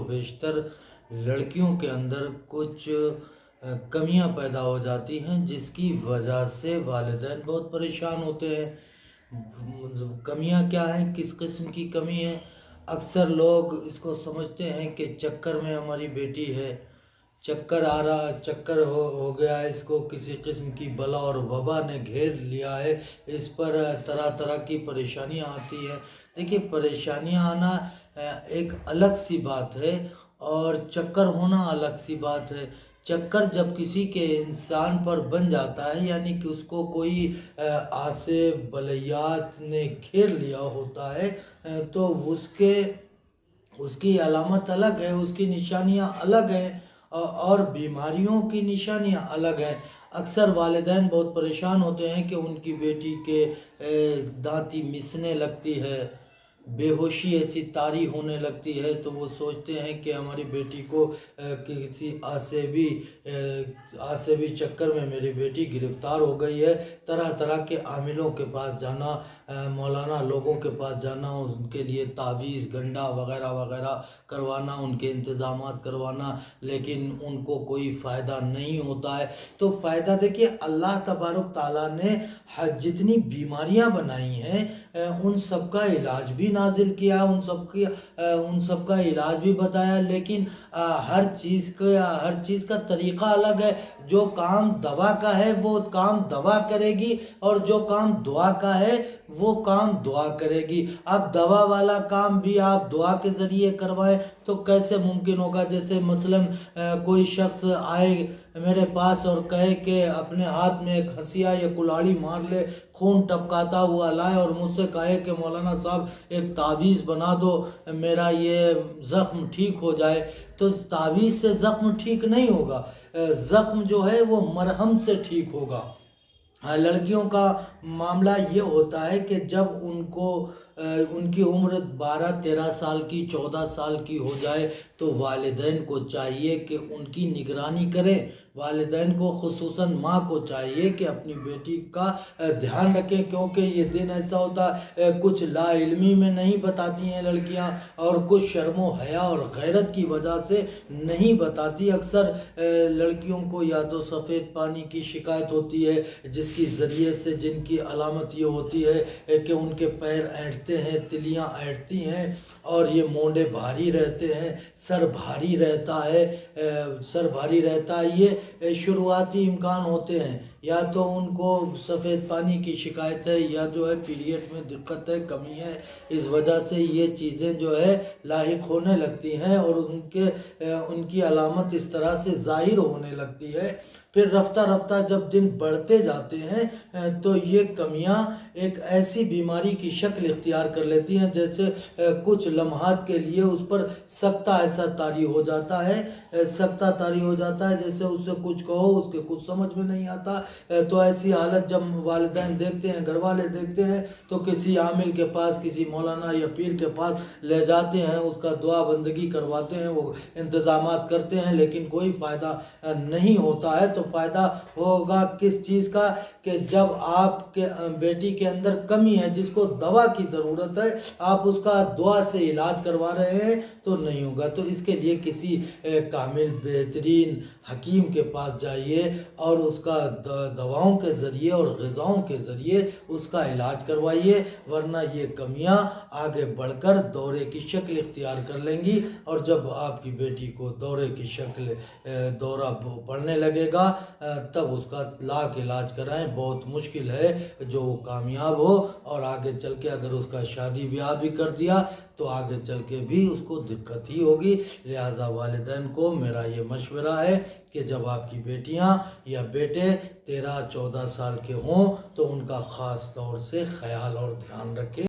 بیشتر لڑکیوں کے اندر کچھ کمیاں پیدا ہو جاتی ہیں جس کی وجہ سے والدین بہت پریشان ہوتے ہیں۔ کمیاں کیا ہیں، کس قسم کی کمی ہے؟ اکثر لوگ اس کو سمجھتے ہیں کہ چکر میں ہماری بیٹی ہے، چکر آ رہا، چکر ہو گیا ہے، اس کو کسی قسم کی بلا اور وبا نے گھیر لیا ہے، اس پر طرح طرح کی پریشانیاں آتی ہیں۔ دیکھیے، پریشانیاں آنا ایک الگ سی بات ہے اور چکر ہونا الگ سی بات ہے۔ چکر جب کسی کے انسان پر بن جاتا ہے، یعنی کہ اس کو کوئی آسے بلیات نے گھیر لیا ہوتا ہے، تو اس کی علامت الگ ہے، اس کی نشانیاں الگ ہیں اور بیماریوں کی نشانیاں الگ ہیں۔ اکثر والدین بہت پریشان ہوتے ہیں کہ ان کی بیٹی کے دانتی مسنے لگتی ہے، بے ہوشی ایسی طاری ہونے لگتی ہے، تو وہ سوچتے ہیں کہ ہماری بیٹی کو کسی عصبی چکر میں میری بیٹی گرفتار ہو گئی ہے۔ طرح طرح کے عاملوں کے پاس جانا، مولانا لوگوں کے پاس جانا، ان کے لیے تعویذ گنڈا وغیرہ وغیرہ کروانا، ان کے انتظامات کروانا، لیکن ان کو کوئی فائدہ نہیں ہوتا ہے۔ تو فائدہ دیکھیے، اللہ تبارک تعالیٰ نے جتنی بیماریاں بنائی ہیں ان سب کا علاج بھی نازل کیا، ان سب کا علاج بھی بتایا، لیکن ہر چیز کا طریقہ الگ ہے۔ جو کام دوا کا ہے وہ کام دوا کرے گی، اور جو کام دعا کا ہے وہ کام دعا کرے گی۔ اب دوا والا کام بھی آپ دعا کے ذریعے کروائیں تو کیسے ممکن ہوگا؟ جیسے مثلا کوئی شخص آئے میرے پاس اور کہے کہ اپنے ہاتھ میں ایک ہنسیا یا کلاڑی مار لے، خون ٹپکاتا ہوا لائے اور مجھ سے کہے کہ مولانا صاحب ایک تعویذ بنا دو، میرا یہ زخم ٹھیک ہو جائے، تو تعویذ سے زخم ٹھیک نہیں ہوگا۔ زخم جو ہے وہ مرہم سے ٹھیک ہوگا۔ لڑکیوں کا معاملہ یہ ہوتا ہے کہ جب ان کی عمر 12-13 سال کی، 14 سال کی ہو جائے تو والدین کو چاہیے کہ ان کی نگرانی کریں۔ والدین کو خصوصاً ماں کو چاہیے کہ اپنی بیٹی کا دھیان رکھیں، کیونکہ یہ دن ایسا ہوتا ہے کچھ لا علمی میں نہیں بتاتی ہیں لڑکیاں، اور کچھ شرم و حیا اور غیرت کی وجہ سے نہیں بتاتی۔ اکثر لڑکیوں کو یا تو سفید پانی کی شکایت ہوتی ہے، جس کی ذریعے سے جن کی علامت یہ ہوتی ہے کہ ان کے پیر اینٹھتے ہیں، تلیاں اینٹھتی ہیں، اور یہ مونڈے بھاری رہتے ہیں، سر بھاری رہتا ہے۔ یہ شروعاتی امکان ہوتے ہیں، یا تو ان کو سفید پانی کی شکایت ہے، یا جو ہے پیریڈ میں دقت ہے، کمی ہے، اس وجہ سے یہ چیزیں جو ہے لاحق ہونے لگتی ہیں اور ان کی علامت اس طرح سے ظاہر ہونے لگتی ہے۔ پھر رفتہ رفتہ جب دن بڑھتے جاتے ہیں تو یہ کمیاں ایک ایسی بیماری کی شکل اختیار کر لیتی ہیں، جیسے کچھ لمحات کے لیے اس پر سکتہ ایسا طاری ہو جاتا ہے، جیسے اس سے کچھ کہو اس کے کچھ سمجھ میں نہیں آتا۔ تو ایسی حالت جب والدین دیکھتے ہیں، گھر والے دیکھتے ہیں، تو کسی عامل کے پاس، کسی مولانا یا پیر کے پاس لے جاتے ہیں، اس کا دعا بندگی کرواتے ہیں، وہ انتظامات کرتے ہیں، لیکن کوئی فائدہ نہیں ہوتا ہے۔ تو فائدہ ہوگا کس چیز کا؟ کہ جب آپ کے بیٹی کے اندر کمی ہے جس کو دوا کی ضرورت ہے، آپ اس کا دعا سے علاج کروا رہے ہیں تو نہیں ہوگا۔ تو اس کے لیے کسی کامل بہترین حکیم کے پاس جائیے اور اس کا دواؤں کے ذریعے اور غذاؤں کے ذریعے اس کا علاج کروائیے، ورنہ یہ کمیاں آگے بڑھ کر دورے کی شکل اختیار کر لیں گی، اور جب آپ کی بیٹی کو دورہ پڑنے لگے گا تب اس کا لاکھ علاج کرائیں، بہت مشکل ہے جو وہ کامیاب ہو، اور آگے چل کے اگر اس کا شادی بیاہ بھی کر دیا تو آگے چل کے بھی اس کو دقت ہی ہوگی۔ لہٰذا والدین کو میرا یہ مشورہ ہے کہ جب آپ کی بیٹیاں یا بیٹے 13-14 سال کے ہوں تو ان کا خاص طور سے خیال اور دھیان رکھیں۔